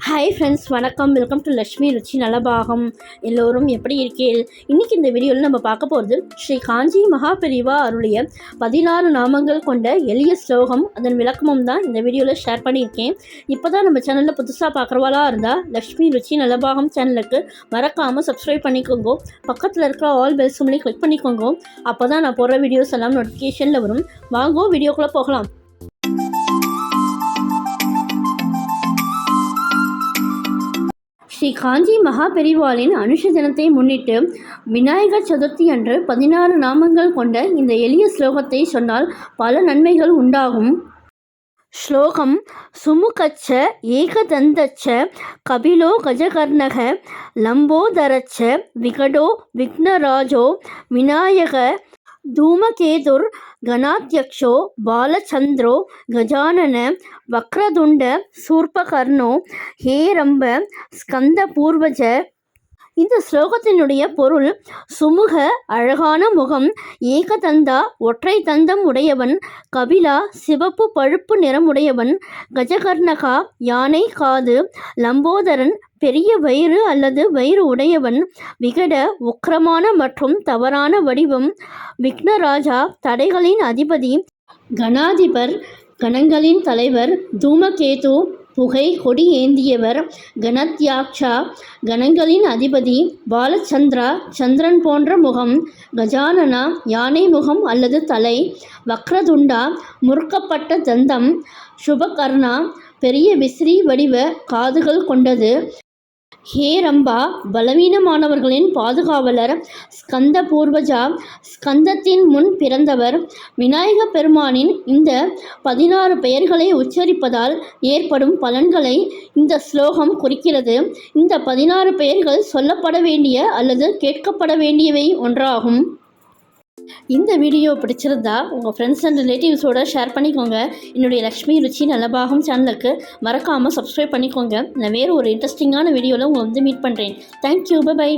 Hi friends, வணக்கம். Welcome to Lakshmi ருச்சி நலபாகம். எல்லோரும் எப்படி இருக்கீர்கள்? இன்றைக்கி இந்த வீடியோவில் நம்ம பார்க்க போகிறது ஸ்ரீ காஞ்சி மகாபெரிவா அருளிய 16 நாமங்கள் கொண்ட எளிய ஸ்லோகம், அதன் விளக்கமும் தான் இந்த வீடியோவில் ஷேர் பண்ணியிருக்கேன். இப்போ தான் நம்ம சேனலில் புதுசாக பார்க்குறவாளா இருந்தால் லக்ஷ்மி ருச்சி நலபாகம் சேனலுக்கு மறக்காமல் சப்ஸ்கிரைப் பண்ணிக்கோங்க. பக்கத்தில் இருக்கிற ஆல் பெல் சிம்லையும் கிளிக் பண்ணிக்கோங்க. அப்போ தான் நான் போடுற வீடியோஸ் எல்லாம் நோட்டிஃபிகேஷனில் வரும். வாங்கோ வீடியோக்குள்ளே போகலாம். ஸ்ரீ காஞ்சி மகாபெரிவாளின் அனுஷ தினத்தை முன்னிட்டு விநாயகர் சதுர்த்தி அன்று 16 நாமங்கள் கொண்ட இந்த எளிய ஸ்லோகத்தை சொன்னால் பல நன்மைகள் உண்டாகும். ஸ்லோகம்: சுமுகச்ச ஏகதந்தச்ச கபிலோ கஜகர்ணக லம்போதரச்ச விகடோ விக்னராஜோ விநாயக தூமகேதுர் கணாத்யக்ஷோ பாலச்சந்திரோ கஜானன வக்ரதுண்ட சூர்பகர்ணோ ஹேரம்ப ஸ்கந்த பூர்வஜ. இந்த ஸ்லோகத்தினுடைய பொருள்: சுமுக அழகான முகம், ஏகதந்தா ஒற்றை தந்தம் உடையவன், கபிலா சிவப்பு பழுப்பு நிறமுடையவன், கஜகர்ணகா யானை காது, லம்போதரன் பெரிய வயிறு அல்லது வயிறு உடையவன், விகட உக்கிரமான மற்றும் தவறான வடிவம், விக்னராஜா தடைகளின் அதிபதி, கணாதிபர் கணங்களின் தலைவர், தூமகேது புகை கொடி ஏந்தியவர், கணத்யாக்ஷா கணங்களின் அதிபதி, பாலச்சந்திரா சந்திரன் போன்ற முகம், கஜானனா யானை முகம் அல்லது தலை, வக்ரதுண்டா முறுக்கப்பட்ட தந்தம், சுபகர்ணா பெரிய விசிறி வடிவ காதுகள் கொண்டது, ஹேரம்பா பலவீனமானவர்களின் பாதுகாவலர், ஸ்கந்த பூர்வஜா ஸ்கந்தத்தின் முன் பிறந்தவர். விநாயக பெருமானின் இந்த 16 பெயர்களை உச்சரிப்பதால் ஏற்படும் பலன்களை இந்த ஸ்லோகம் குறிக்கிறது. இந்த 16 பெயர்கள் சொல்லப்பட வேண்டிய அல்லது கேட்கப்பட வேண்டியவை ஒன்றாகும். இந்த வீடியோ பிடிச்சிருந்தா உங்கள் ஃப்ரெண்ட்ஸ் அண்ட் ரிலேட்டிவ்ஸோடு ஷேர் பண்ணிக்கோங்க. என்னுடைய லக்ஷ்மி ருச்சி நலபாகம் சேனலுக்கு மறக்காமல் சப்ஸ்கிரைப் பண்ணிக்கோங்க. நான் வேறு ஒரு இன்ட்ரெஸ்டிங்கான வீடியோவில் உங்களை மீட் பண்ணுறேன். Thank you, by.